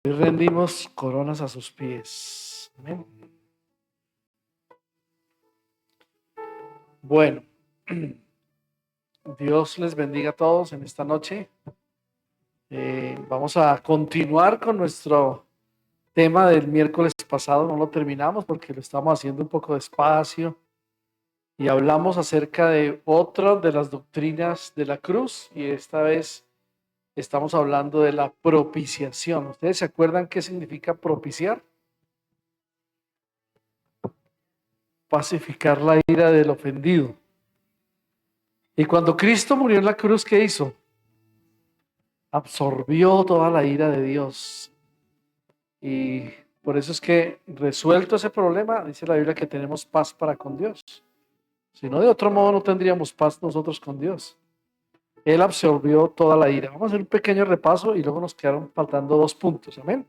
Hoy rendimos coronas a sus pies. Amén. Bueno, Dios les bendiga a todos en esta noche. Vamos a continuar con nuestro tema del miércoles pasado. No lo terminamos porque lo estamos haciendo un poco despacio y hablamos acerca de otra de las doctrinas de la cruz, y esta vez estamos hablando de la propiciación. ¿Ustedes se acuerdan qué significa propiciar? Pacificar la ira del ofendido. Y cuando Cristo murió en la cruz, ¿qué hizo? Absorbió toda la ira de Dios. Y por eso es que, resuelto ese problema, dice la Biblia que tenemos paz para con Dios. Si no, de otro modo no tendríamos paz nosotros con Dios. Él absorbió toda la ira. Vamos a hacer un pequeño repaso y luego nos quedaron faltando 2 puntos. Amén.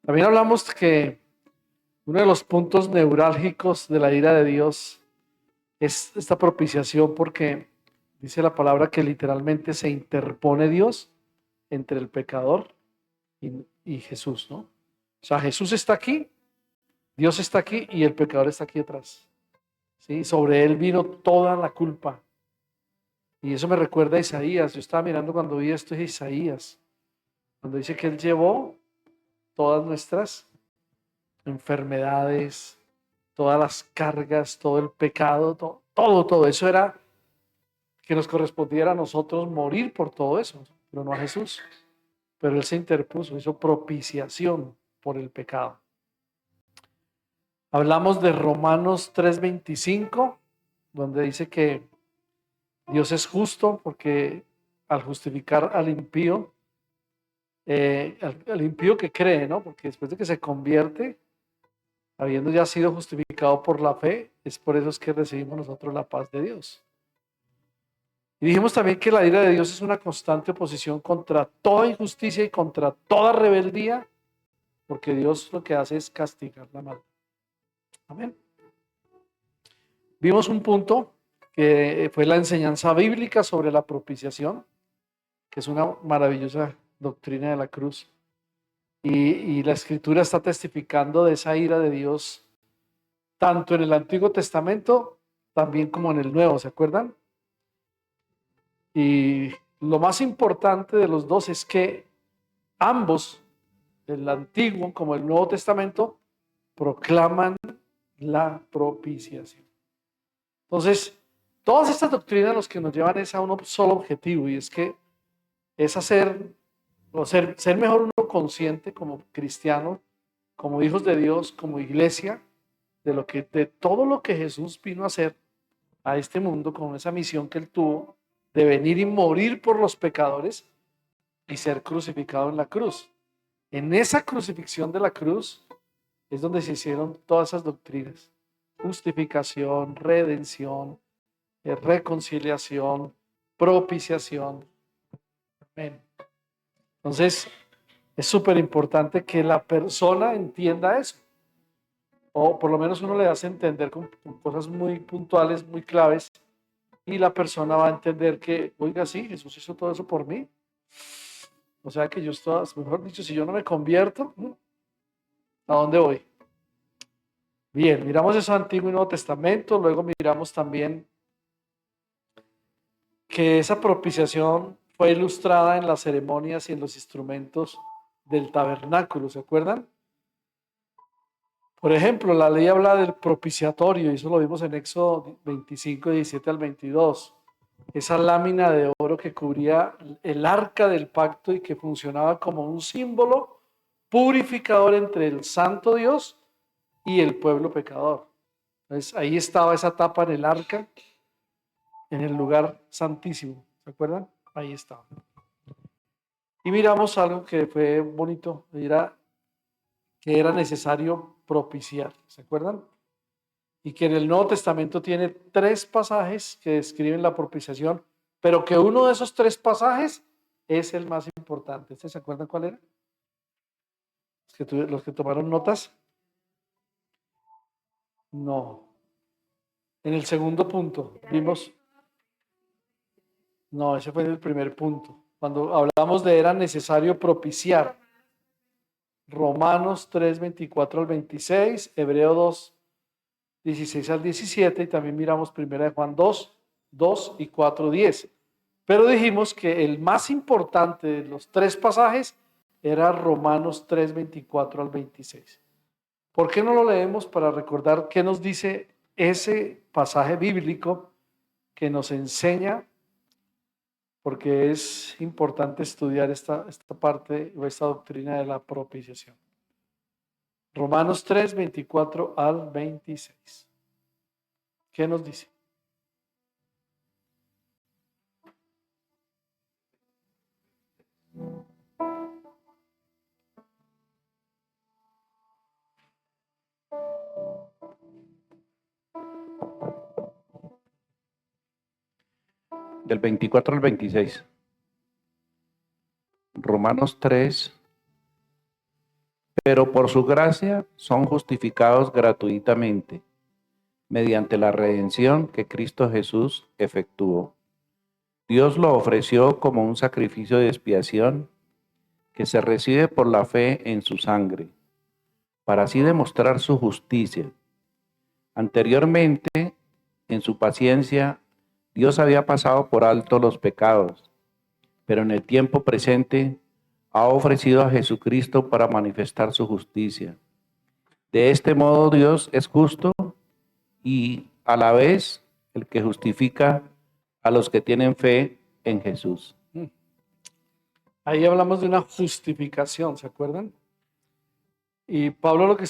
También hablamos que uno de los puntos neurálgicos de la ira de Dios es esta propiciación, porque dice la palabra que literalmente se interpone Dios entre el pecador y Jesús, ¿no? O sea, Jesús está aquí, Dios está aquí y el pecador está aquí atrás. ¿Sí? Sobre él vino toda la culpa. Y eso me recuerda a Isaías. Yo estaba mirando cuando vi esto, es Isaías, cuando dice que él llevó todas nuestras enfermedades, todas las cargas, todo el pecado, todo eso era que nos correspondiera a nosotros morir por todo eso, pero no a Jesús. Pero él se interpuso, hizo propiciación por el pecado. Hablamos de Romanos 3:25, donde dice que Dios es justo porque al justificar al impío, al impío que cree, ¿no? Porque después de que se convierte, habiendo ya sido justificado por la fe, es por eso es que recibimos nosotros la paz de Dios. Y dijimos también que la ira de Dios es una constante oposición contra toda injusticia y contra toda rebeldía, porque Dios lo que hace es castigar la maldad. Amén. Vimos un punto que fue la enseñanza bíblica sobre la propiciación, que es una maravillosa doctrina de la cruz. Y la Escritura está testificando de esa ira de Dios, tanto en el Antiguo Testamento, también como en el Nuevo, ¿se acuerdan? Y lo más importante de los dos es que ambos, el Antiguo como el Nuevo Testamento, proclaman la propiciación. Entonces, todas estas doctrinas los que nos llevan es a un solo objetivo, y es que es hacer, o ser mejor uno consciente como cristiano, como hijos de Dios, como iglesia, de todo lo que Jesús vino a hacer a este mundo, con esa misión que él tuvo de venir y morir por los pecadores y ser crucificado en la cruz. En esa crucifixión de la cruz es donde se hicieron todas esas doctrinas: justificación, redención, reconciliación, propiciación. Amén. Entonces, es súper importante que la persona entienda eso, o por lo menos uno le hace entender con cosas muy puntuales, muy claves, y la persona va a entender que, oiga, sí, Jesús hizo todo eso por mí. O sea que yo estoy, mejor dicho, si yo no me convierto, ¿a dónde voy? Bien, miramos eso Antiguo y Nuevo Testamento. Luego miramos también que esa propiciación fue ilustrada en las ceremonias y en los instrumentos del tabernáculo, ¿se acuerdan? Por ejemplo, la ley habla del propiciatorio, y eso lo vimos en Éxodo 25, 17 al 22. Esa lámina de oro que cubría el arca del pacto y que funcionaba como un símbolo purificador entre el santo Dios y el pueblo pecador. Entonces, ahí estaba esa tapa en el arca, en el lugar santísimo. ¿Se acuerdan? Ahí estaba. Y miramos algo que fue bonito, era que era necesario propiciar. ¿Se acuerdan? Y que en el Nuevo Testamento tiene 3 pasajes que describen la propiciación, pero que uno de esos 3 pasajes es el más importante. ¿Ustedes se acuerdan cuál era? Los que tomaron notas. No. En el segundo punto vimos. No, ese fue en el primer punto. Cuando hablamos de era necesario propiciar. Romanos 3, 24 al 26, Hebreo 2, 16 al 17 y también miramos 1 Juan 2, 2 y 4, 10. Pero dijimos que el más importante de los tres pasajes era Romanos 3, 24 al 26. ¿Por qué no lo leemos para recordar qué nos dice ese pasaje bíblico que nos enseña? Porque es importante estudiar esta parte o esta doctrina de la propiciación. Romanos 3, 24 al 26. ¿Qué nos dice? Del 24 al 26. Romanos 3. Pero por su gracia son justificados gratuitamente, mediante la redención que Cristo Jesús efectuó. Dios lo ofreció como un sacrificio de expiación que se recibe por la fe en su sangre, para así demostrar su justicia. Anteriormente, en su paciencia, Dios había pasado por alto los pecados, pero en el tiempo presente ha ofrecido a Jesucristo para manifestar su justicia. De este modo Dios es justo y a la vez el que justifica a los que tienen fe en Jesús. Ahí hablamos de una justificación, ¿se acuerdan? Y Pablo lo que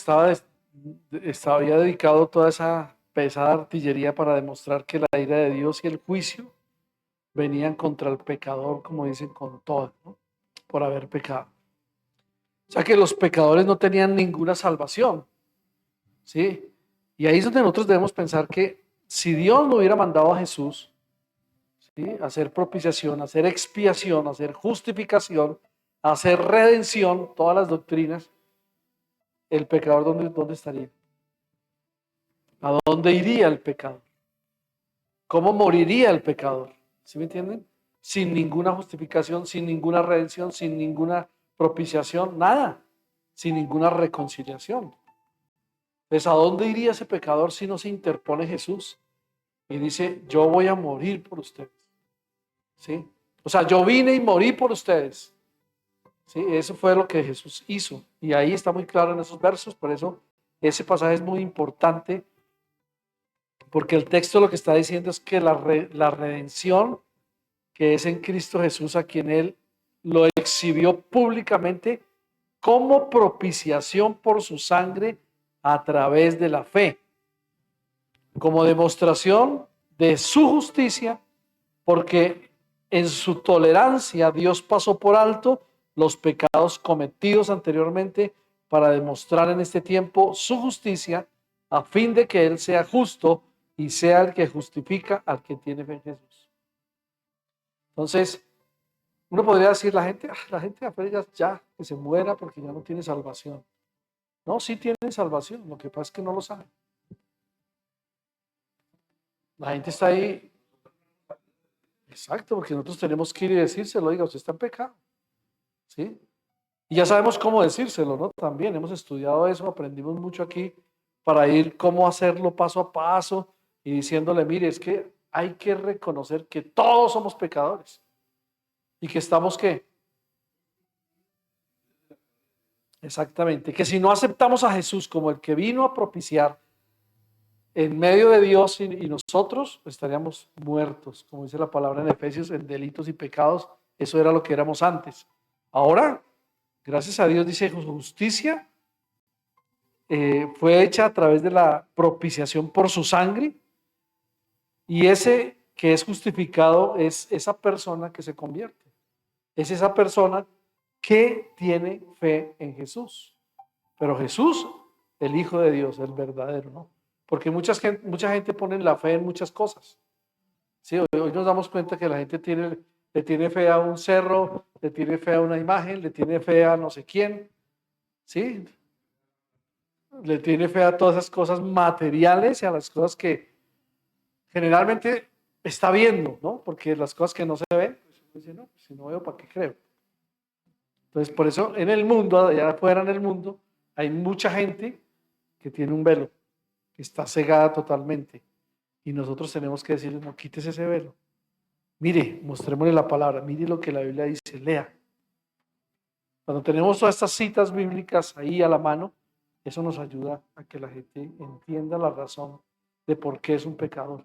había dedicado toda esa pesada artillería para demostrar que la ira de Dios y el juicio venían contra el pecador, como dicen, con todo, ¿no? Por haber pecado. O sea que los pecadores no tenían ninguna salvación, ¿sí? Y ahí es donde nosotros debemos pensar que si Dios no hubiera mandado a Jesús, ¿sí?, a hacer propiciación, a hacer expiación, a hacer justificación, a hacer redención, todas las doctrinas, el pecador, ¿dónde estaría? ¿A dónde iría el pecador? ¿Cómo moriría el pecador? ¿Sí me entienden? Sin ninguna justificación, sin ninguna redención, sin ninguna propiciación, nada, sin ninguna reconciliación. Entonces, ¿a dónde iría ese pecador si no se interpone Jesús y dice, yo voy a morir por ustedes? ¿Sí? O sea, yo vine y morí por ustedes. ¿Sí? Eso fue lo que Jesús hizo. Y ahí está muy claro en esos versos, por eso ese pasaje es muy importante, porque el texto lo que está diciendo es que la redención que es en Cristo Jesús, a quien Él lo exhibió públicamente como propiciación por su sangre a través de la fe, como demostración de su justicia, porque en su tolerancia Dios pasó por alto los pecados cometidos anteriormente para demostrar en este tiempo su justicia, a fin de que Él sea justo y sea el que justifica al que tiene fe en Jesús. Entonces, uno podría decir, la gente afuera ya que se muera porque ya no tiene salvación. No, sí tienen salvación, lo que pasa es que no lo saben. La gente está ahí, exacto, porque nosotros tenemos que ir y decírselo, oiga, usted está en pecado, ¿sí? Y ya sabemos cómo decírselo, ¿no? También hemos estudiado eso, aprendimos mucho aquí para ir cómo hacerlo paso a paso y diciéndole, mire, es que hay que reconocer que todos somos pecadores y que estamos, ¿qué? Exactamente, que si no aceptamos a Jesús como el que vino a propiciar en medio de Dios y nosotros, estaríamos muertos, como dice la palabra en Efesios, en delitos y pecados. Eso era lo que éramos antes. Ahora, gracias a Dios, dice, su justicia fue hecha a través de la propiciación por su sangre, y ese que es justificado es esa persona que se convierte, es esa persona que tiene fe en Jesús. Pero Jesús, el Hijo de Dios, el verdadero, ¿no? Porque mucha gente pone la fe en muchas cosas. Sí, hoy nos damos cuenta que la gente le tiene fe a un cerro, le tiene fe a una imagen, le tiene fe a no sé quién, ¿sí? Le tiene fe a todas esas cosas materiales y a las cosas que generalmente está viendo, ¿no? Porque las cosas que no se ven, pues uno dice, no, pues si no veo, ¿para qué creo? Entonces, por eso en el mundo, allá afuera en el mundo, hay mucha gente que tiene un velo, que está cegada totalmente. Y nosotros tenemos que decirles, no, quítese ese velo. Mire, mostrémosle la palabra, mire lo que la Biblia dice, lea. Cuando tenemos todas estas citas bíblicas ahí a la mano, eso nos ayuda a que la gente entienda la razón de por qué es un pecador.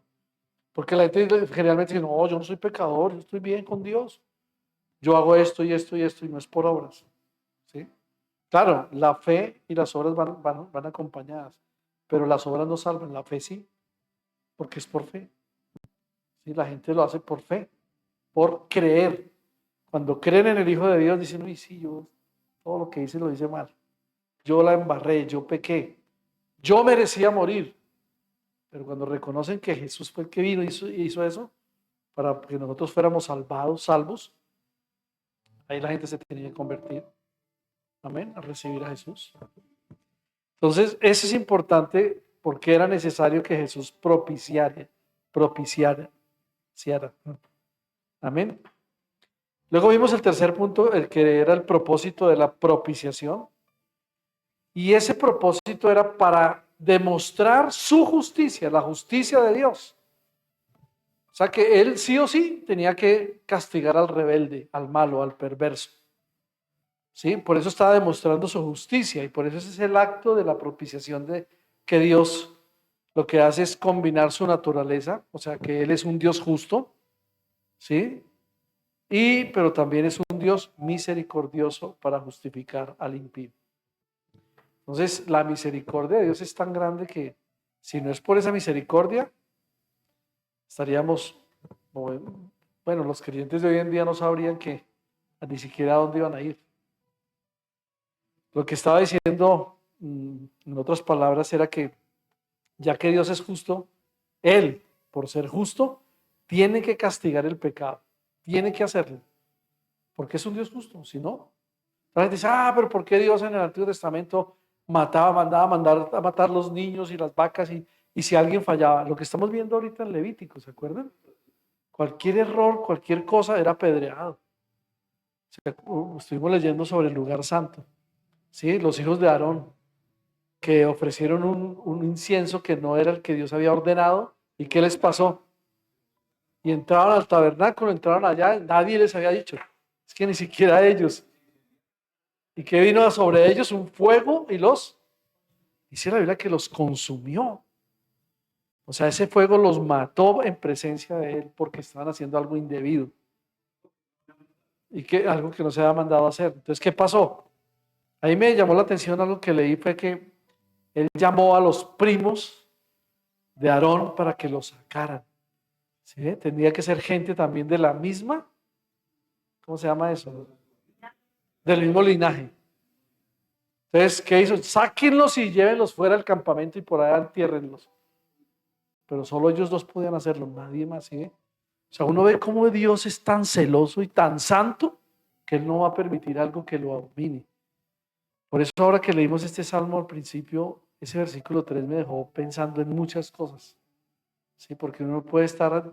Porque la gente generalmente dice, no, yo no soy pecador, yo estoy bien con Dios. Yo hago esto y esto y esto y no es por obras. ¿Sí? Claro, la fe y las obras van acompañadas, pero las obras no salvan, la fe sí, porque es por fe. ¿Sí? La gente lo hace por fe, por creer. Cuando creen en el Hijo de Dios, dicen, uy, sí, yo todo lo que hice lo hice mal. Yo la embarré, yo pequé, yo merecía morir. Pero cuando reconocen que Jesús fue el que vino y hizo eso, para que nosotros fuéramos salvados, salvos, ahí la gente se tenía que convertir. Amén, a recibir a Jesús. Entonces, eso es importante porque era necesario que Jesús propiciara. Amén. Luego vimos el tercer punto, el que era el propósito de la propiciación. Y ese propósito era para demostrar su justicia, la justicia de Dios. O sea que él sí o sí tenía que castigar al rebelde, al malo, al perverso. ¿Sí? Por eso estaba demostrando su justicia y por eso ese es el acto de la propiciación de que Dios lo que hace es combinar su naturaleza, o sea que Él es un Dios justo, ¿sí? Pero también es un Dios misericordioso para justificar al impío. Entonces, la misericordia de Dios es tan grande que si no es por esa misericordia, estaríamos, bueno, los creyentes de hoy en día no sabrían que ni siquiera a dónde iban a ir. Lo que estaba diciendo, en otras palabras, era que ya que Dios es justo, Él, por ser justo, tiene que castigar el pecado, tiene que hacerlo, porque es un Dios justo, si no, la gente dice, pero ¿por qué Dios en el Antiguo Testamento mandaba a matar los niños y las vacas y si alguien fallaba? Lo que estamos viendo ahorita en Levítico, ¿se acuerdan? Cualquier error, cualquier cosa era apedreado. Estuvimos leyendo sobre el lugar santo, ¿sí? Los hijos de Aarón, que ofrecieron un incienso que no era el que Dios había ordenado. ¿Y qué les pasó? Y entraron al tabernáculo, entraron allá, nadie les había dicho. Es que ni siquiera ellos. ¿Y qué vino sobre ellos? Un fuego y dice la Biblia que los consumió. O sea, ese fuego los mató en presencia de Él porque estaban haciendo algo indebido. Y algo que no se había mandado a hacer. Entonces, ¿qué pasó? Ahí me llamó la atención algo que leí, fue que Él llamó a los primos de Aarón para que los sacaran. ¿Sí? Tendría que ser gente también de la misma, ¿cómo se llama eso? Del mismo linaje. Entonces, ¿qué hizo? Sáquenlos y llévenlos fuera del campamento y por allá entiérrenlos. Pero solo ellos dos podían hacerlo, nadie más. ¿Sí? O sea, uno ve cómo Dios es tan celoso y tan santo que Él no va a permitir algo que lo abomine. Por eso ahora que leímos este salmo al principio, ese versículo 3 me dejó pensando en muchas cosas. ¿Sí? Porque uno puede estar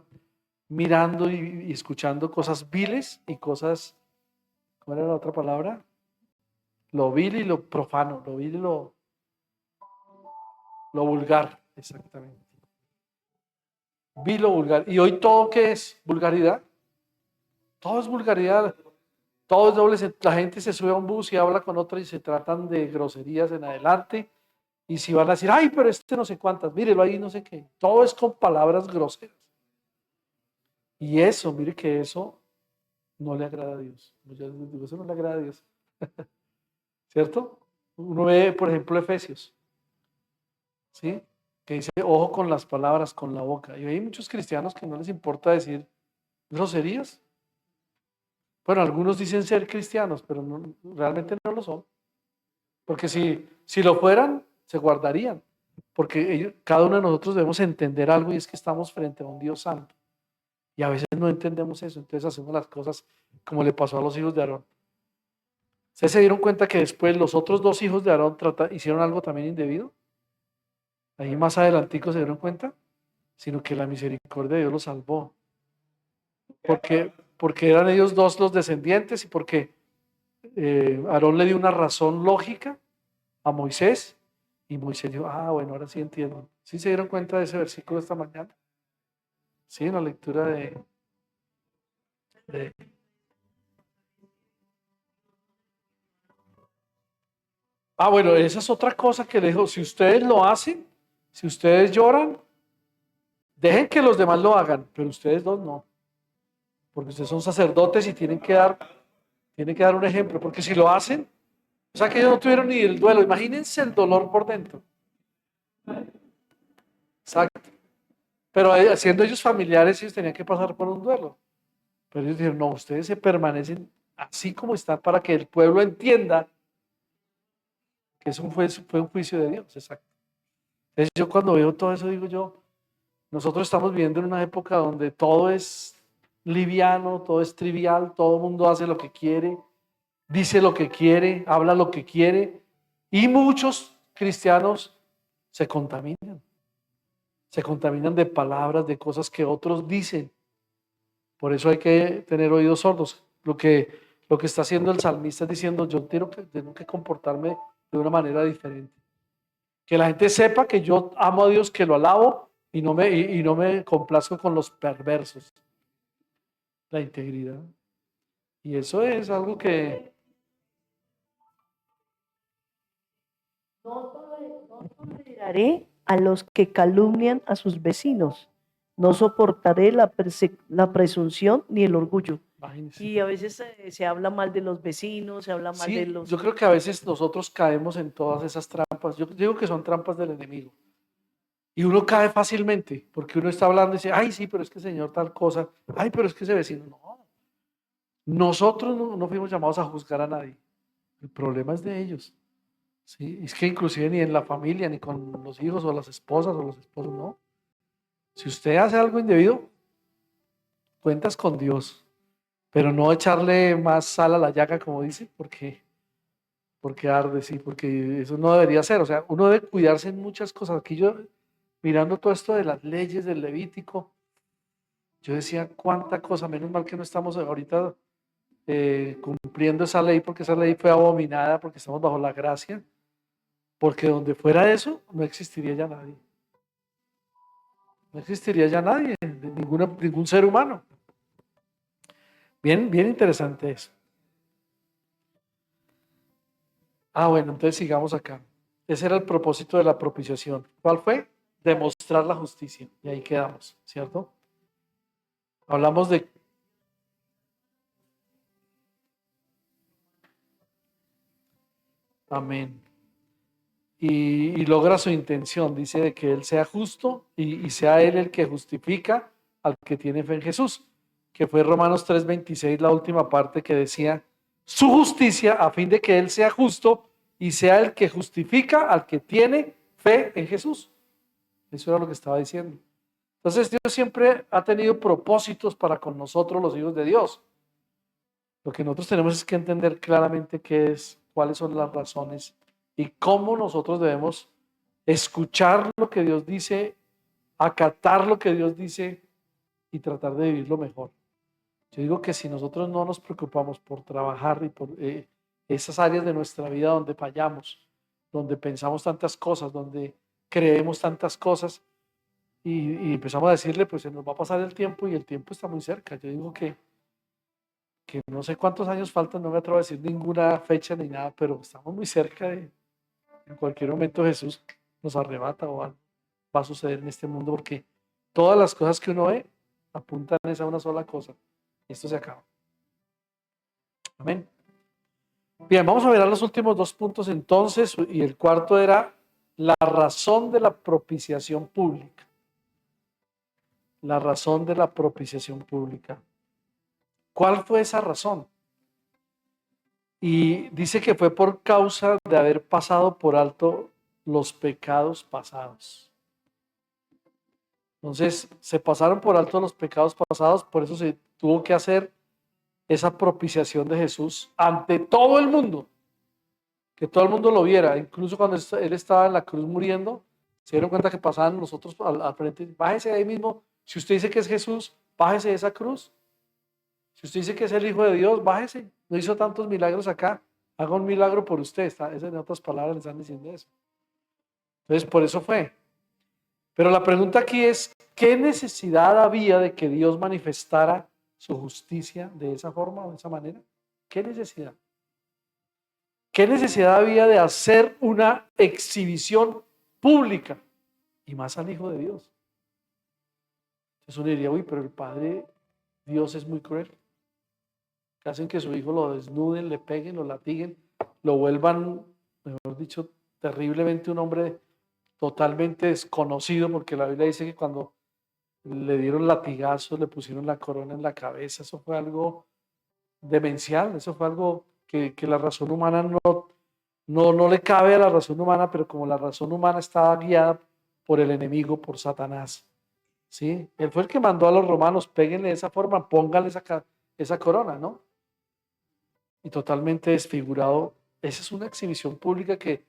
mirando y escuchando cosas viles y cosas, ¿cómo era la otra palabra? Lo vil y lo profano, lo vil y lo vulgar, exactamente. Vil o vulgar. ¿Y hoy todo qué es? ¿Vulgaridad? Todo es vulgaridad. Todo es doble. La gente se sube a un bus y habla con otra y se tratan de groserías en adelante. Y si van a decir, ay, pero no sé cuántas, mírelo ahí, no sé qué. Todo es con palabras groseras. Y eso, mire que eso no le agrada a Dios. Yo les digo, eso no le agrada a Dios. ¿Cierto? Uno ve, por ejemplo, Efesios, ¿sí? Que dice, ojo con las palabras, con la boca. Y hay muchos cristianos que no les importa decir groserías. Bueno, algunos dicen ser cristianos, pero realmente no lo son. Porque si lo fueran, se guardarían. Porque cada uno de nosotros debemos entender algo y es que estamos frente a un Dios santo. Y a veces no entendemos eso, entonces hacemos las cosas como le pasó a los hijos de Aarón. ¿Ustedes se dieron cuenta que después los otros dos hijos de Aarón hicieron algo también indebido? Ahí más adelantico se dieron cuenta, sino que la misericordia de Dios los salvó. Porque eran ellos dos los descendientes y porque Aarón le dio una razón lógica a Moisés y Moisés dijo, ah, bueno, ahora sí entiendo. ¿Sí se dieron cuenta de ese versículo esta mañana? Sí, en la lectura de- Ah, bueno, esa es otra cosa que le dijo, si ustedes lo hacen, si ustedes lloran, dejen que los demás lo hagan, pero ustedes dos no, porque ustedes son sacerdotes y tienen que dar un ejemplo, porque si lo hacen, o sea que ellos no tuvieron ni el duelo, imagínense el dolor por dentro. Exacto. Pero siendo ellos familiares, ellos tenían que pasar por un duelo. Pero ellos dijeron, no, ustedes se permanecen así como están para que el pueblo entienda que eso fue un juicio de Dios. Exacto. Entonces yo cuando veo todo eso digo yo, nosotros estamos viviendo en una época donde todo es liviano, todo es trivial, todo el mundo hace lo que quiere, dice lo que quiere, habla lo que quiere y muchos cristianos se contaminan de palabras, de cosas que otros dicen. Por eso hay que tener oídos sordos. Lo que está haciendo el salmista es diciendo, yo tengo que comportarme de una manera diferente. Que la gente sepa que yo amo a Dios, que lo alabo y no me complazco con los perversos. La integridad. Y eso es algo que... No toleraré a los que calumnian a sus vecinos. No soportaré la presunción ni el orgullo. Imagínense. Y a veces se habla mal de los vecinos, se habla mal de Sí, los... yo creo que a veces nosotros caemos en todas esas trampas. Yo digo que son trampas del enemigo. Y uno cae fácilmente, porque uno está hablando y dice, ay, sí, pero es que señor tal cosa, ay, pero es que ese vecino, no. Nosotros no fuimos llamados a juzgar a nadie. El problema es de ellos. ¿Sí? Es que inclusive ni en la familia, ni con los hijos o las esposas o los esposos, no. Si usted hace algo indebido, cuentas con Dios, pero no echarle más sal a la llaga, como dice, porque arde, sí, porque eso no debería ser. O sea, uno debe cuidarse en muchas cosas. Aquí yo, mirando todo esto de las leyes del Levítico, yo decía, cuánta cosa, menos mal que no estamos ahorita cumpliendo esa ley, porque esa ley fue abominada, porque estamos bajo la gracia, porque donde fuera eso, no existiría ya nadie. No existiría ya nadie, ningún ser humano. Bien, bien interesante eso. Ah, bueno, entonces sigamos acá. Ese era el propósito de la propiciación. ¿Cuál fue? Demostrar la justicia. Y ahí quedamos, ¿cierto? Hablamos de... Amén. Y logra su intención, dice de que Él sea justo y sea Él el que justifica al que tiene fe en Jesús, que fue Romanos 3:26, la última parte que decía, su justicia a fin de que Él sea justo y sea el que justifica al que tiene fe en Jesús. Eso era lo que estaba diciendo. Entonces Dios siempre ha tenido propósitos para con nosotros los hijos de Dios. Lo que nosotros tenemos es que entender claramente qué es, cuáles son las razones y cómo nosotros debemos escuchar lo que Dios dice, acatar lo que Dios dice y tratar de vivirlo mejor. Yo digo que si nosotros no nos preocupamos por trabajar y por esas áreas de nuestra vida donde fallamos, donde pensamos tantas cosas, donde creemos tantas cosas y empezamos a decirle, pues se nos va a pasar el tiempo y el tiempo está muy cerca. Yo digo que no sé cuántos años faltan, no me atrevo a decir ninguna fecha ni nada, pero estamos muy cerca de, en cualquier momento Jesús nos arrebata o algo va a suceder en este mundo porque todas las cosas que uno ve apuntan a esa una sola cosa. Esto se acaba. Amén. Bien, vamos a ver los últimos dos puntos entonces, y el cuarto era la razón de la propiciación pública. La razón de la propiciación pública. ¿Cuál fue esa razón? Y dice que fue por causa de haber pasado por alto los pecados pasados. Entonces, se pasaron por alto los pecados pasados, por eso se tuvo que hacer esa propiciación de Jesús ante todo el mundo, que todo el mundo lo viera. Incluso cuando él estaba en la cruz muriendo, se dieron cuenta que pasaban los otros al frente. Bájese de ahí mismo. Si usted dice que es Jesús, bájese de esa cruz. Si usted dice que es el Hijo de Dios, bájese. No hizo tantos milagros acá. Haga un milagro por usted. En otras palabras le están diciendo eso. Entonces, por eso fue. Pero la pregunta aquí es, ¿qué necesidad había de que Dios manifestara su justicia de esa forma o de esa manera? ¿Qué necesidad? ¿Qué necesidad había de hacer una exhibición pública? Y más al Hijo de Dios. Entonces uno diría, uy, pero el Padre Dios es muy cruel. Que hacen que su hijo lo desnuden, le peguen, lo latiguen, lo vuelvan, mejor dicho, terriblemente un hombre totalmente desconocido, porque la Biblia dice que cuando le dieron latigazos, le pusieron la corona en la cabeza, eso fue algo demencial, eso fue algo que la razón humana no le cabe a la razón humana, pero como la razón humana estaba guiada por el enemigo, por Satanás, ¿sí? Él fue el que mandó a los romanos, péguenle de esa forma, pónganle esa corona, ¿no? Y totalmente desfigurado. Esa es una exhibición pública que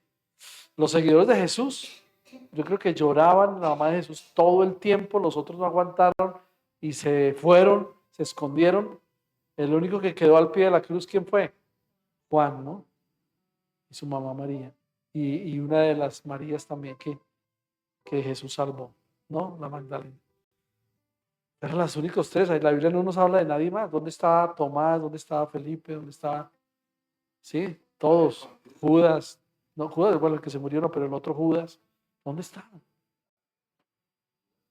los seguidores de Jesús, yo creo que lloraban la mamá de Jesús todo el tiempo, los otros no aguantaron y se fueron, se escondieron. El único que quedó al pie de la cruz, ¿quién fue? Juan, ¿no? Y su mamá María. Y una de las Marías también que Jesús salvó, ¿no? La Magdalena. Eran los únicos tres. Ahí la Biblia no nos habla de nadie más. ¿Dónde estaba Tomás? ¿Dónde estaba Felipe? ¿Dónde estaba? Sí, todos. Judas. No, Judas, bueno, el que se murió, no, pero el otro Judas. ¿Dónde estaban?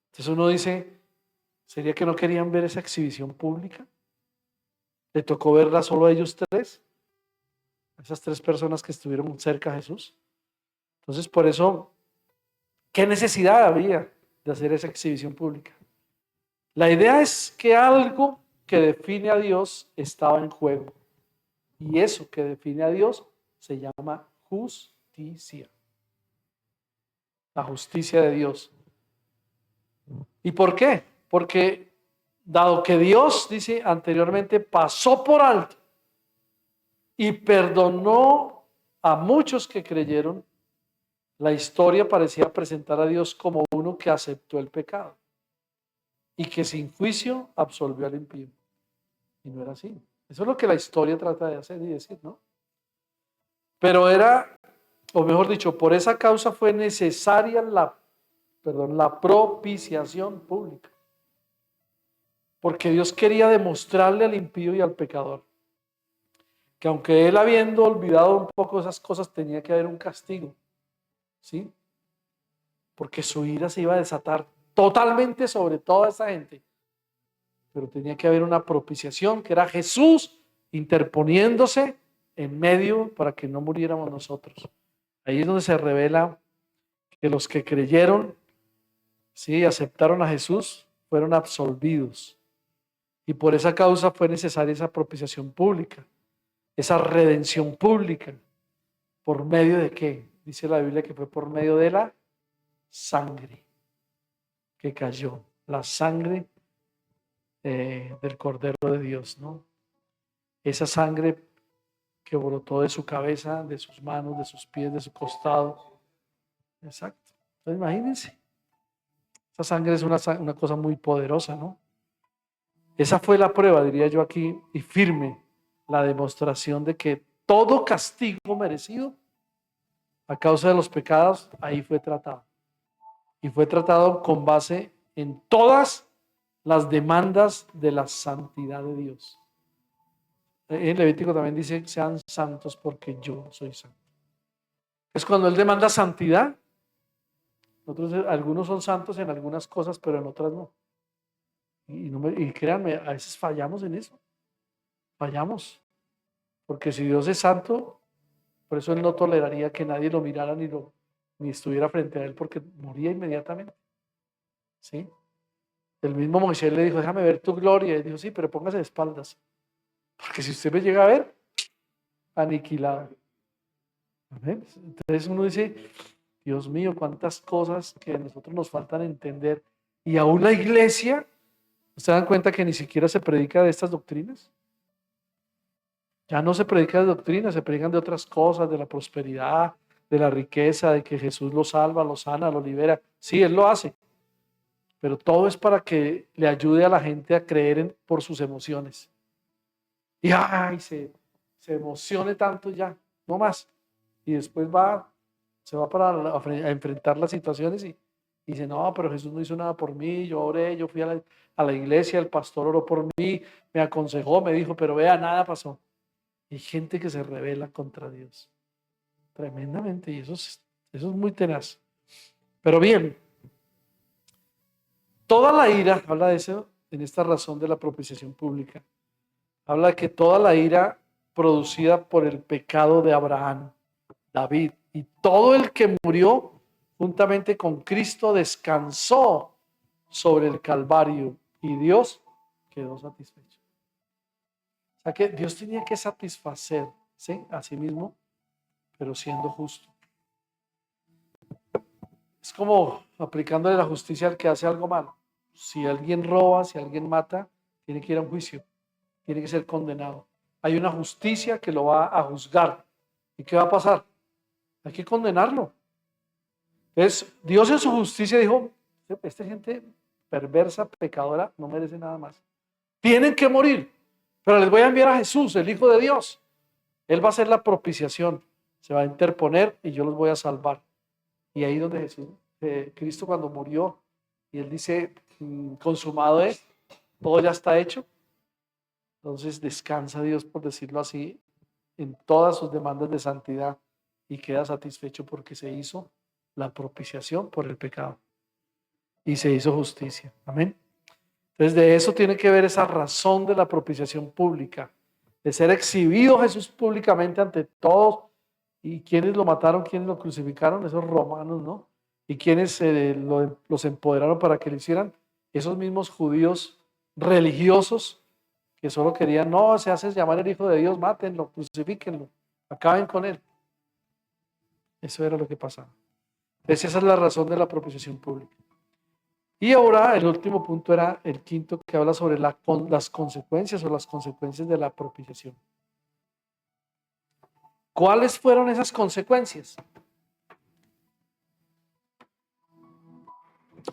Entonces uno dice, ¿sería que no querían ver esa exhibición pública? ¿Le tocó verla solo a ellos tres? Esas tres personas que estuvieron cerca a Jesús. Entonces, por eso, ¿qué necesidad había de hacer esa exhibición pública? La idea es que algo que define a Dios estaba en juego. Y eso que define a Dios se llama justicia. La justicia de Dios. ¿Y por qué? Porque dado que Dios, dice anteriormente, pasó por alto y perdonó a muchos que creyeron, la historia parecía presentar a Dios como uno que aceptó el pecado y que sin juicio absolvió al impío. Y no era así. Eso es lo que la historia trata de hacer y decir, ¿no? Pero era, o mejor dicho, por esa causa fue necesaria la propiciación pública. Porque Dios quería demostrarle al impío y al pecador que aunque él habiendo olvidado un poco esas cosas, tenía que haber un castigo. ¿Sí? Porque su ira se iba a desatar totalmente sobre toda esa gente. Pero tenía que haber una propiciación, que era Jesús interponiéndose en medio para que no muriéramos nosotros. Ahí es donde se revela que los que creyeron, sí, aceptaron a Jesús, fueron absolvidos. Y por esa causa fue necesaria esa propiciación pública, esa redención pública. ¿Por medio de qué? Dice la Biblia que fue por medio de la sangre que cayó, la sangre del Cordero de Dios, ¿no? Esa sangre que brotó de su cabeza, de sus manos, de sus pies, de su costado. Exacto. Entonces imagínense, esa sangre es una cosa muy poderosa, ¿no? Esa fue la prueba, diría yo aquí, y firme, la demostración de que todo castigo merecido a causa de los pecados, ahí fue tratado. Y fue tratado con base en todas las demandas de la santidad de Dios. En Levítico también dice, sean santos porque yo soy santo. Es cuando Él demanda santidad. Algunos son santos en algunas cosas, pero en otras no. Y créanme, a veces fallamos en eso. Fallamos. Porque si Dios es santo, por eso Él no toleraría que nadie lo mirara ni estuviera frente a Él, porque moría inmediatamente. ¿Sí? El mismo Moisés le dijo, déjame ver tu gloria. Y él dijo, sí, pero póngase de espaldas. Porque si usted me llega a ver, aniquilado. ¿Amén? Entonces uno dice, Dios mío, cuántas cosas que a nosotros nos faltan entender. Y aún la iglesia, ¿se dan cuenta que ni siquiera se predica de estas doctrinas? Ya no se predica de doctrinas, se predican de otras cosas, de la prosperidad, de la riqueza, de que Jesús lo salva, lo sana, lo libera. Sí, Él lo hace. Pero todo es para que le ayude a la gente a creer por sus emociones. y ay, se emocione tanto ya, no más. Y después se va a enfrentar las situaciones y dice, no, pero Jesús no hizo nada por mí, yo oré, yo fui a la iglesia, el pastor oró por mí, me aconsejó, me dijo, pero vea, nada pasó. Hay gente que se rebela contra Dios, tremendamente, y eso es muy tenaz. Pero bien, toda la ira, habla de eso en esta razón de la propiciación pública, habla de que toda la ira producida por el pecado de Abraham, David y todo el que murió juntamente con Cristo descansó sobre el Calvario y Dios quedó satisfecho. O sea que Dios tenía que satisfacerse a sí mismo, pero siendo justo. Es como aplicándole la justicia al que hace algo malo. Si alguien roba, si alguien mata, tiene que ir a un juicio, tiene que ser condenado. Hay una justicia que lo va a juzgar. ¿Y qué va a pasar? Hay que condenarlo. Entonces, Dios en su justicia dijo, esta gente perversa, pecadora, no merece nada más. Tienen que morir, pero les voy a enviar a Jesús, el Hijo de Dios. Él va a ser la propiciación, se va a interponer y yo los voy a salvar. Y ahí donde Jesús, Cristo cuando murió, y Él dice, consumado es, todo ya está hecho. Entonces descansa Dios, por decirlo así, en todas sus demandas de santidad y queda satisfecho porque se hizo la propiciación por el pecado y se hizo justicia. Amén. Entonces de eso tiene que ver esa razón de la propiciación pública, de ser exhibido Jesús públicamente ante todos. ¿Y quiénes lo mataron? ¿Quiénes lo crucificaron? Esos romanos, ¿no? ¿Y quiénes los empoderaron para que lo hicieran? Esos mismos judíos religiosos que solo querían, no, se hace llamar el Hijo de Dios, mátenlo, crucifíquenlo, acaben con él. Eso era lo que pasaba. Entonces esa es la razón de la propiciación pública. Y ahora el último punto era el quinto, que habla sobre las consecuencias o las consecuencias de la propiciación. ¿Cuáles fueron esas consecuencias?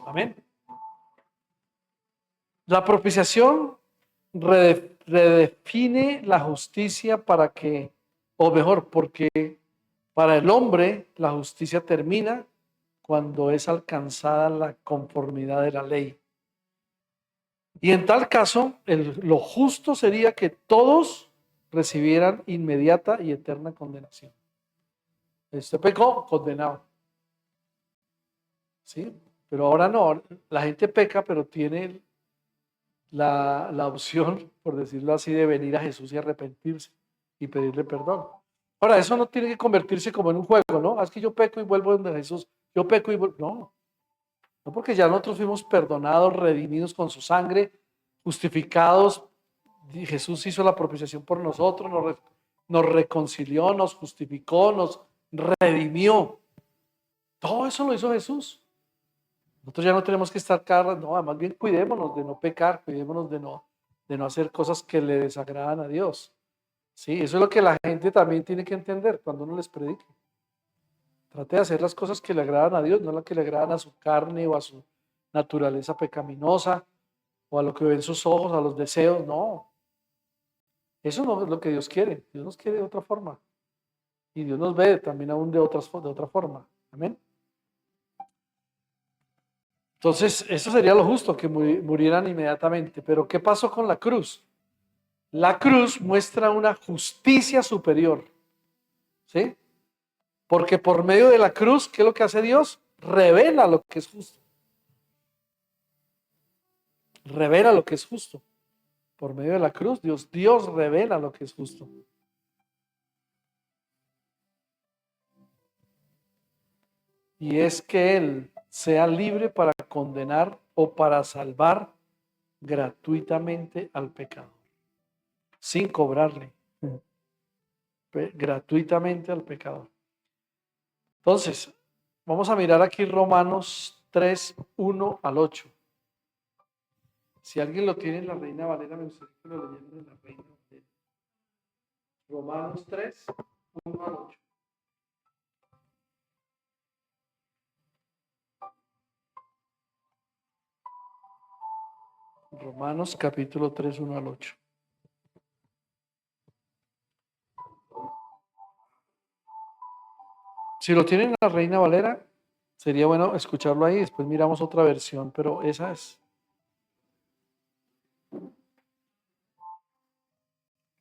Amén. La propiciación redefine la justicia para que, o mejor, porque para el hombre la justicia termina cuando es alcanzada la conformidad de la ley. Y en tal caso, lo justo sería que todos recibieran inmediata y eterna condenación. Este pecó, condenado. ¿Sí? Pero ahora no, la gente peca, pero tiene la opción, por decirlo así, de venir a Jesús y arrepentirse y pedirle perdón. Ahora, eso no tiene que convertirse como en un juego, ¿no? Es que yo peco y vuelvo donde Jesús, yo peco y vuelvo. No, no, porque ya nosotros fuimos perdonados, redimidos con su sangre, justificados. Y Jesús hizo la propiciación por nosotros, nos reconcilió, nos justificó, nos redimió. Todo eso lo hizo Jesús. Nosotros ya no tenemos que estar no, más bien cuidémonos de no pecar, cuidémonos de no hacer cosas que le desagradan a Dios. Sí, eso es lo que la gente también tiene que entender cuando uno les predique. Trate de hacer las cosas que le agradan a Dios, no las que le agradan a su carne o a su naturaleza pecaminosa o a lo que ven sus ojos, a los deseos. No, eso no es lo que Dios quiere. Dios nos quiere de otra forma. Y Dios nos ve también aún de otra forma. Amén. Entonces, eso sería lo justo, que murieran inmediatamente. Pero ¿qué pasó con la cruz? La cruz muestra una justicia superior. ¿Sí? Porque por medio de la cruz, ¿qué es lo que hace Dios? Revela lo que es justo. Revela lo que es justo. Por medio de la cruz, Dios revela lo que es justo. Y es que Él sea libre para condenar o para salvar gratuitamente al pecador, sin cobrarle, gratuitamente al pecador. Entonces, vamos a mirar aquí Romanos 3, 1 al 8. Si alguien lo tiene en la Reina Valera, me gustaría que lo leyeran en la Reina Valera. Romanos 3, 1 al 8. Romanos capítulo 3, 1 al 8. Si lo tienen en la Reina Valera, sería bueno escucharlo ahí. Después miramos otra versión, pero esa es.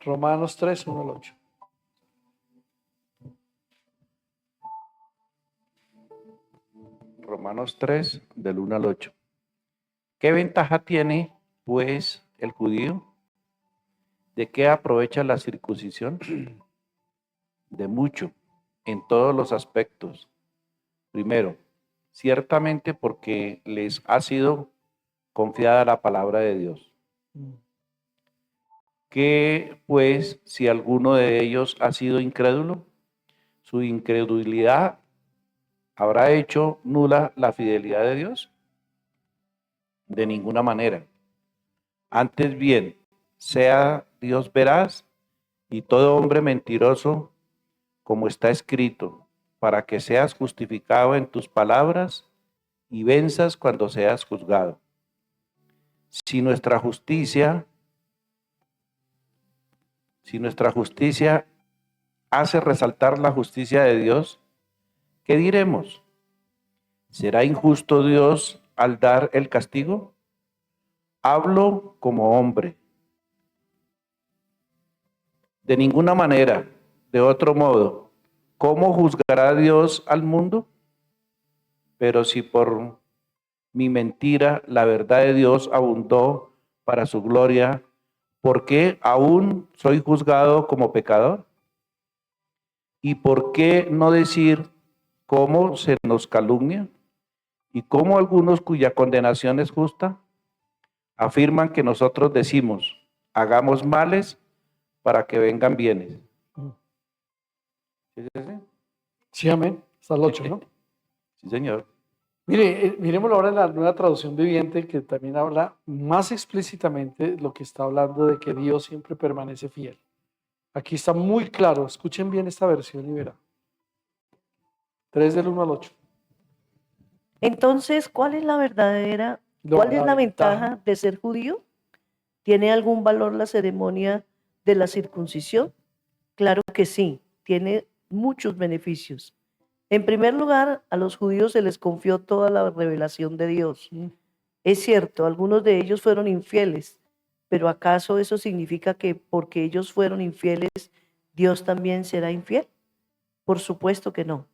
Romanos 3, 1 al 8. Romanos 3, del 1 al 8. ¿Qué ventaja tiene, pues, el judío? ¿De qué aprovecha la circuncisión? De mucho, en todos los aspectos. Primero, ciertamente porque les ha sido confiada la palabra de Dios. Que, pues, si alguno de ellos ha sido incrédulo, su incredulidad habrá hecho nula la fidelidad de Dios. De ninguna manera. Antes bien, sea Dios veraz y todo hombre mentiroso, como está escrito, para que seas justificado en tus palabras y venzas cuando seas juzgado. Si nuestra justicia hace resaltar la justicia de Dios, ¿qué diremos? ¿Será injusto Dios al dar el castigo? Hablo como hombre. De ninguna manera, de otro modo, ¿cómo juzgará Dios al mundo? Pero si por mi mentira la verdad de Dios abundó para su gloria, ¿por qué aún soy juzgado como pecador? ¿Y por qué no decir cómo se nos calumnia? ¿Y cómo algunos cuya condenación es justa afirman que nosotros decimos, hagamos males para que vengan bienes? ¿Sí, sí, sí? Sí, amén. Hasta el 8, ¿no? Sí, señor. Mire, miremoslo ahora en la nueva traducción viviente, que también habla más explícitamente lo que está hablando de que Dios siempre permanece fiel. Aquí está muy claro, escuchen bien esta versión y verán. 3 del 1 al 8. Entonces, ¿cuál es la verdadera, No, cuál es la la ventaja. ventaja de ser judío? ¿Tiene algún valor la ceremonia de la circuncisión? Claro que sí, tiene muchos beneficios. En primer lugar, a los judíos se les confió toda la revelación de Dios. Es cierto, algunos de ellos fueron infieles, pero ¿acaso eso significa que porque ellos fueron infieles, Dios también será infiel? Por supuesto que no.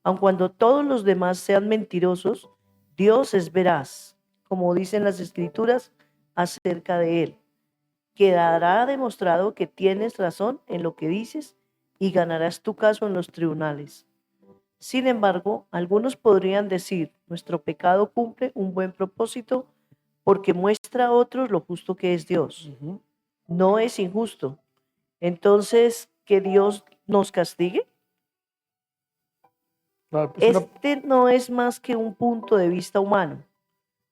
Aun cuando todos los demás sean mentirosos, Dios es veraz, como dicen las Escrituras acerca de Él. Quedará demostrado que tienes razón en lo que dices y ganarás tu caso en los tribunales. Sin embargo, algunos podrían decir, nuestro pecado cumple un buen propósito porque muestra a otros lo justo que es Dios. No es injusto. Entonces, ¿que Dios nos castigue? Claro, pues Este no es más que un punto de vista humano.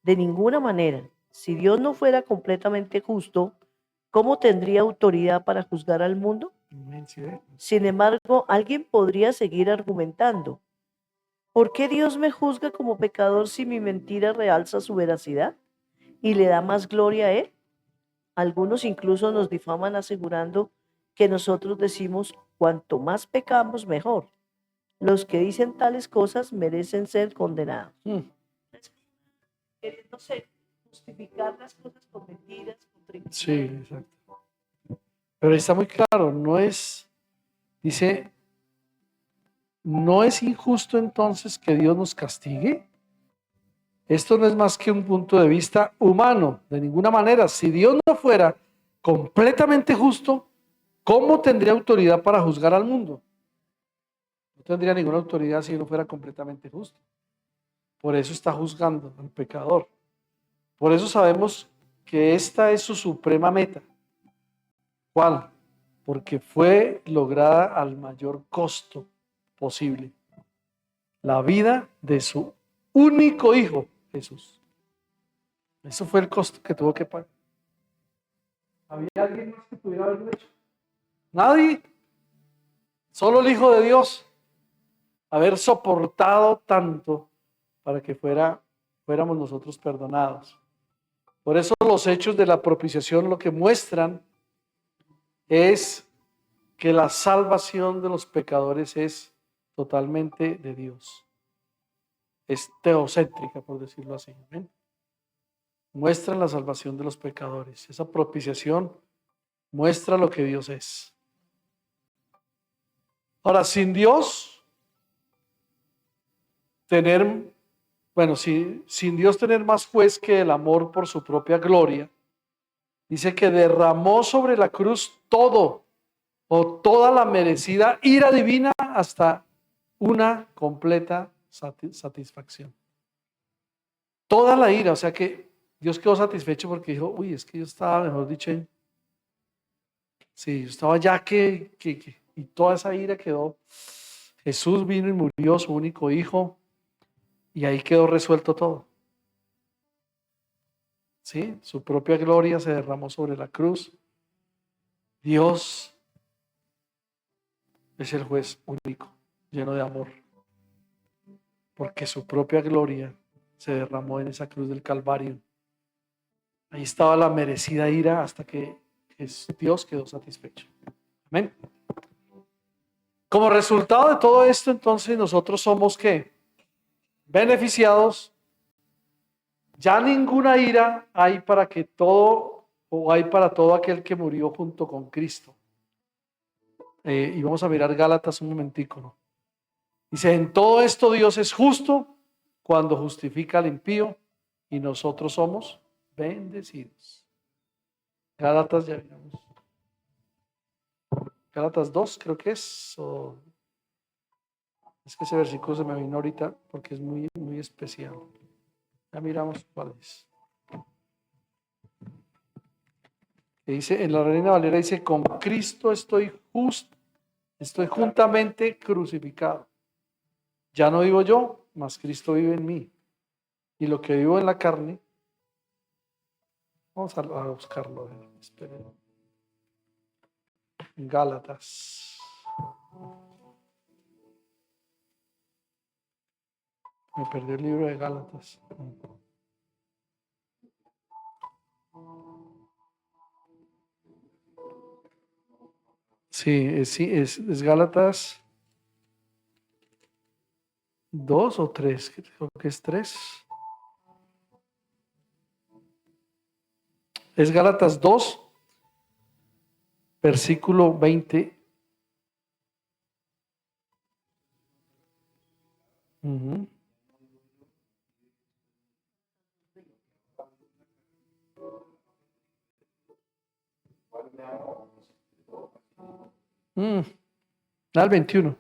De ninguna manera. Si Dios no fuera completamente justo, ¿cómo tendría autoridad para juzgar al mundo? Sin embargo, alguien podría seguir argumentando. ¿Por qué Dios me juzga como pecador si mi mentira realza su veracidad y le da más gloria a Él? Algunos incluso nos difaman asegurando que nosotros decimos, cuanto más pecamos, mejor. Los que dicen tales cosas merecen ser condenados. Queriendo justificar las cosas con mentiras, con sí, exacto. Pero está muy claro, dice, ¿no es injusto entonces que Dios nos castigue? Esto no es más que un punto de vista humano, de ninguna manera. Si Dios no fuera completamente justo, ¿cómo tendría autoridad para juzgar al mundo? No tendría ninguna autoridad si no fuera completamente justo. Por eso está juzgando al pecador. Por eso sabemos que esta es su suprema meta. ¿Cuál? Porque fue lograda al mayor costo posible. La vida de su único hijo, Jesús. Eso fue el costo que tuvo que pagar. ¿Había alguien más que pudiera haberlo hecho? Nadie. Solo el Hijo de Dios. Haber soportado tanto para que fuéramos nosotros perdonados. Por eso los hechos de la propiciación lo que muestran es que la salvación de los pecadores es totalmente de Dios. Es teocéntrica, por decirlo así. ¿Ven? Muestra la salvación de los pecadores. Esa propiciación muestra lo que Dios es. Ahora, sin Dios, sin Dios tener más juez que el amor por su propia gloria, dice que derramó sobre la cruz todo o toda la merecida ira divina hasta una completa satisfacción. Toda la ira, o sea que Dios quedó satisfecho porque dijo, uy, es que yo estaba, mejor dicho, sí, yo estaba ya y toda esa ira quedó. Jesús vino y murió, su único hijo, y ahí quedó resuelto todo. Sí, su propia gloria se derramó sobre la cruz. Dios es el juez único, lleno de amor, porque su propia gloria se derramó en esa cruz del Calvario. Ahí estaba la merecida ira hasta que Dios quedó satisfecho. Amén. Como resultado de todo esto, entonces nosotros somos ¿qué? Beneficiados. Ya ninguna ira hay para todo aquel que murió junto con Cristo. Y vamos a mirar Gálatas un momentico, ¿no? Dice, en todo esto Dios es justo cuando justifica al impío y nosotros somos bendecidos. Gálatas, ya miramos. Gálatas 2 creo que es. Es que ese versículo se me vino ahorita porque es muy, muy especial. Ya miramos cuál es. Que dice, en la Reina Valera dice, con Cristo estoy juntamente crucificado. Ya no vivo yo, mas Cristo vive en mí. Y lo que vivo en la carne, vamos a buscarlo. Esperen. Gálatas. Me perdí el libro de Gálatas. Sí, es Gálatas 2 o 3, creo que es 3. Es Gálatas 2, versículo 20. Uh-huh. Al 21.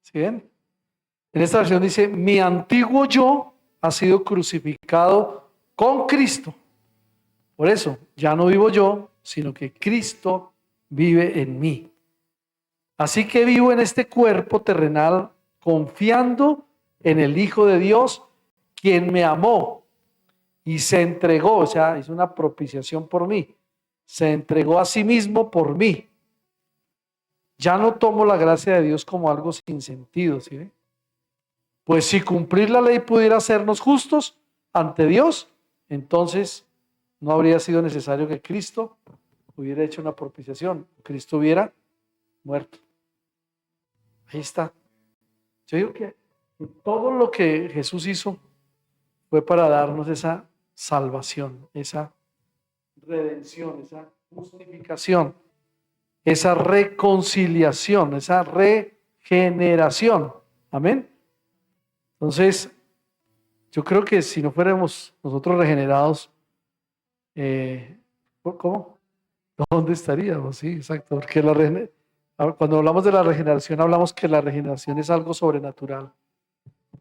¿Sí ven? En esta versión dice, mi antiguo yo ha sido crucificado con Cristo. Por eso, ya no vivo yo, sino que Cristo vive en mí. Así que vivo en este cuerpo terrenal confiando en el Hijo de Dios, quien me amó y se entregó, o sea, hizo una propiciación por mí. Se entregó a sí mismo por mí. Ya no tomo la gracia de Dios como algo sin sentido, ¿sí ve? Pues si cumplir la ley pudiera hacernos justos ante Dios, entonces no habría sido necesario que Cristo hubiera hecho una propiciación. Cristo hubiera muerto. Ahí está. Yo digo que todo lo que Jesús hizo fue para darnos esa salvación, esa redención, esa justificación, esa reconciliación, esa regeneración. Amén. Entonces, yo creo que si no fuéramos nosotros regenerados, ¿cómo? ¿Dónde estaríamos? Sí, exacto. Porque cuando hablamos de la regeneración, hablamos que la regeneración es algo sobrenatural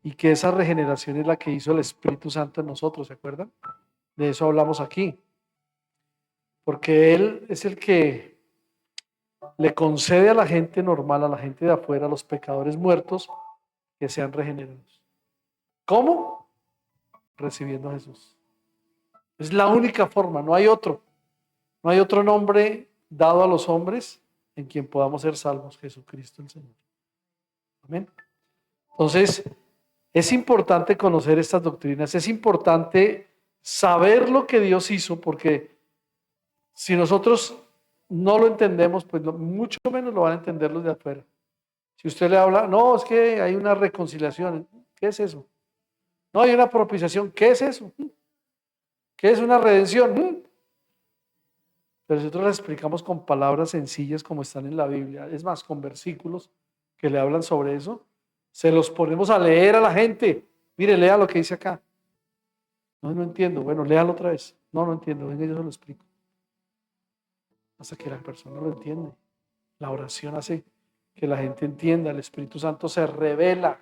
y que esa regeneración es la que hizo el Espíritu Santo en nosotros, ¿se acuerdan? De eso hablamos aquí. Porque Él es el que le concede a la gente normal, a la gente de afuera, a los pecadores muertos, que sean regenerados. ¿Cómo? Recibiendo a Jesús. Es la única forma, no hay otro. No hay otro nombre dado a los hombres en quien podamos ser salvos, Jesucristo el Señor. Amén. Entonces, Es importante conocer estas doctrinas, es importante saber lo que Dios hizo, porque si nosotros no lo entendemos, pues mucho menos lo van a entender los de afuera. Si usted le habla, no, es que hay una reconciliación, ¿qué es eso? No, hay una propiciación, ¿qué es eso? ¿Qué es una redención? Pero si nosotros le explicamos con palabras sencillas como están en la Biblia, es más, con versículos que le hablan sobre eso, se los ponemos a leer a la gente. Mire, lea lo que dice acá. No, no entiendo. Bueno, léalo otra vez. No, no entiendo. Venga, yo se lo explico. Hasta que la persona lo entiende. La oración hace que la gente entienda. El Espíritu Santo se revela.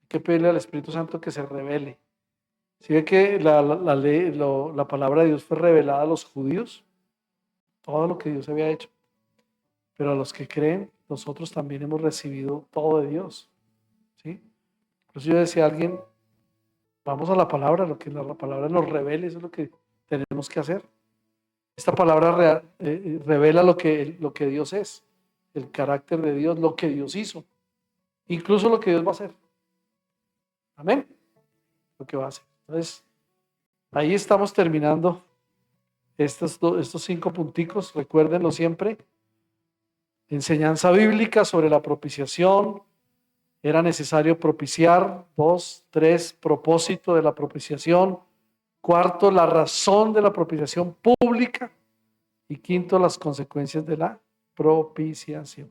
Hay que pedirle al Espíritu Santo que se revele. Si ve que la palabra de Dios fue revelada a los judíos, todo lo que Dios había hecho. Pero a los que creen, nosotros también hemos recibido todo de Dios. ¿Sí? Por eso yo decía a alguien, vamos a la palabra, lo que la palabra nos revele, eso es lo que tenemos que hacer. Esta palabra revela lo que Dios es, el carácter de Dios, lo que Dios hizo, incluso lo que Dios va a hacer. Amén. Lo que va a hacer. Entonces, ahí estamos terminando estos 5 punticos, recuérdenlo siempre. Enseñanza bíblica sobre la propiciación. Era necesario propiciar. 2, 3, propósito de la propiciación. 4, la razón de la propiciación pública. Y 5, las consecuencias de la propiciación.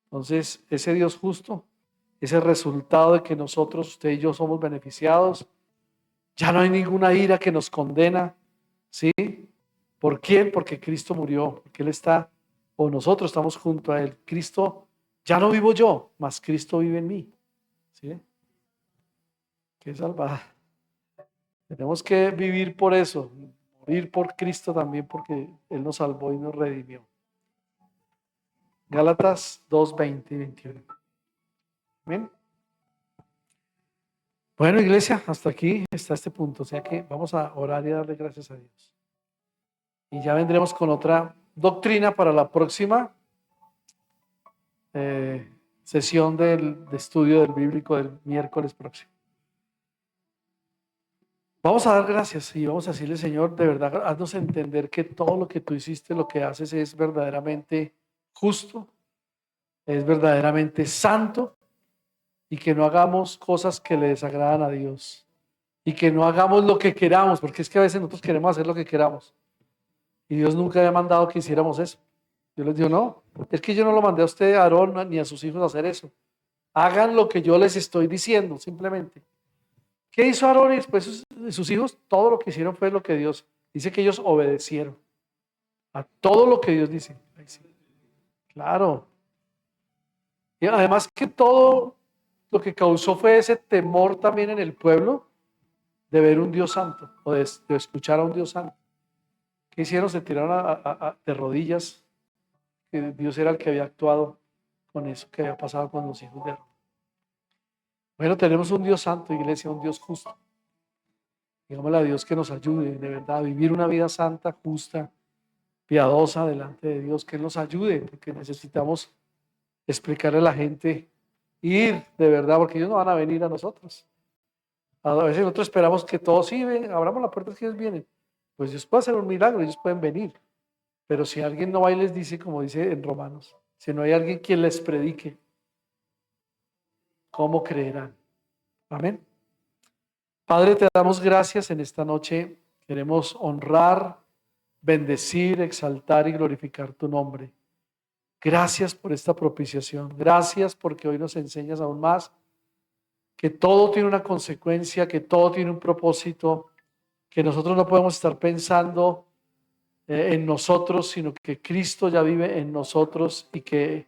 Entonces, ese Dios justo, ese resultado de que nosotros, usted y yo, somos beneficiados. Ya no hay ninguna ira que nos condena. ¿Sí? ¿Por quién? Porque Cristo murió, porque Él está, o nosotros estamos junto a Él. Cristo, ya no vivo yo, mas Cristo vive en mí. ¿Sí? Qué salvada. Tenemos que vivir por eso, morir por Cristo también, porque Él nos salvó y nos redimió. Gálatas 2, 20 y 21. Amén. Bueno, iglesia, hasta aquí está este punto. O sea que vamos a orar y darle gracias a Dios. Y ya vendremos con otra doctrina para la próxima sesión de estudio del bíblico del miércoles próximo. Vamos a dar gracias y vamos a decirle, Señor, de verdad, haznos entender que todo lo que tú hiciste, lo que haces es verdaderamente justo, es verdaderamente santo, y que no hagamos cosas que le desagradan a Dios, y que no hagamos lo que queramos, porque es que a veces nosotros queremos hacer lo que queramos, y Dios nunca había mandado que hiciéramos eso. Yo les digo, no, es que yo no lo mandé a usted, a Aarón, ni a sus hijos a hacer eso. Hagan lo que yo les estoy diciendo, simplemente. ¿Qué hizo Aarón y después sus hijos? Todo lo que hicieron fue lo que Dios dice, que ellos obedecieron a todo lo que Dios dice. Ay, sí. Claro. Y además que todo lo que causó fue ese temor también en el pueblo de ver un Dios santo o de escuchar a un Dios santo. ¿Qué hicieron? Se tiraron de rodillas, que Dios era el que había actuado con eso que había pasado con los hijos de Aarón. Bueno, tenemos un Dios santo, iglesia, un Dios justo. Digámosle a Dios que nos ayude de verdad a vivir una vida santa, justa, piadosa delante de Dios, que Él nos ayude, porque necesitamos explicarle a la gente, ir de verdad, porque ellos no van a venir a nosotros. A veces nosotros esperamos que todos sí ven, abramos la puerta que ellos vienen. Pues Dios puede hacer un milagro, ellos pueden venir. Pero si alguien no va y les dice, como dice en Romanos, si no hay alguien quien les predique, ¿cómo creerán? Amén. Padre, te damos gracias en esta noche. Queremos honrar, bendecir, exaltar y glorificar tu nombre. Gracias por esta propiciación. Gracias porque hoy nos enseñas aún más que todo tiene una consecuencia, que todo tiene un propósito, que nosotros no podemos estar pensando en nosotros, sino que Cristo ya vive en nosotros y que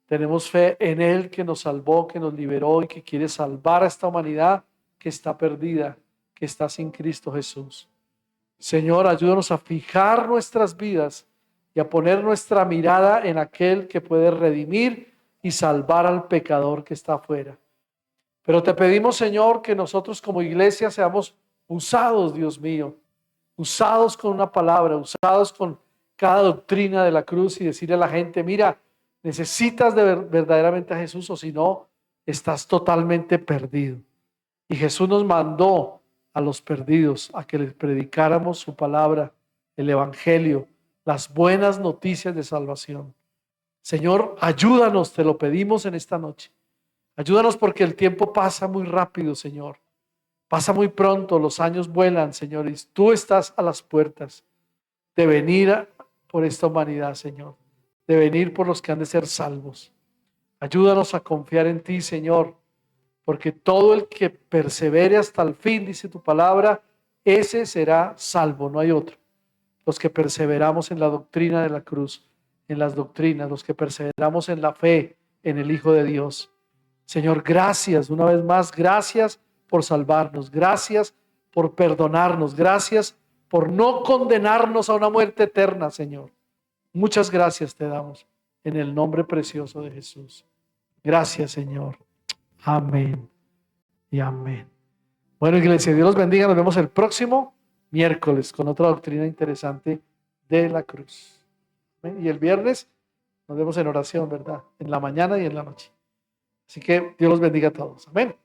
tenemos fe en Él, que nos salvó, que nos liberó y que quiere salvar a esta humanidad que está perdida, que está sin Cristo Jesús. Señor, ayúdanos a fijar nuestras vidas y a poner nuestra mirada en aquel que puede redimir y salvar al pecador que está afuera. Pero te pedimos, Señor, que nosotros como iglesia seamos usados, Dios mío, usados con una palabra, usados con cada doctrina de la cruz y decirle a la gente, mira, necesitas verdaderamente a Jesús, o si no, estás totalmente perdido. Y Jesús nos mandó a los perdidos a que les predicáramos su palabra, el evangelio, las buenas noticias de salvación. Señor, ayúdanos, te lo pedimos en esta noche. Ayúdanos porque el tiempo pasa muy rápido, Señor. Pasa muy pronto, los años vuelan, Señor, y tú estás a las puertas de venir por esta humanidad, Señor, de venir por los que han de ser salvos. Ayúdanos a confiar en ti, Señor, porque todo el que persevere hasta el fin, dice tu palabra, ese será salvo, no hay otro. Los que perseveramos en la doctrina de la cruz, en las doctrinas, los que perseveramos en la fe, en el Hijo de Dios. Señor, gracias, una vez más, gracias por salvarnos, gracias por perdonarnos, gracias por no condenarnos a una muerte eterna, Señor. Muchas gracias te damos en el nombre precioso de Jesús. Gracias, Señor. Amén y amén. Bueno, iglesia, Dios los bendiga. Nos vemos el próximo miércoles con otra doctrina interesante de la cruz. Amén. Y el viernes nos vemos en oración, ¿verdad? En la mañana y en la noche. Así que Dios los bendiga a todos. Amén.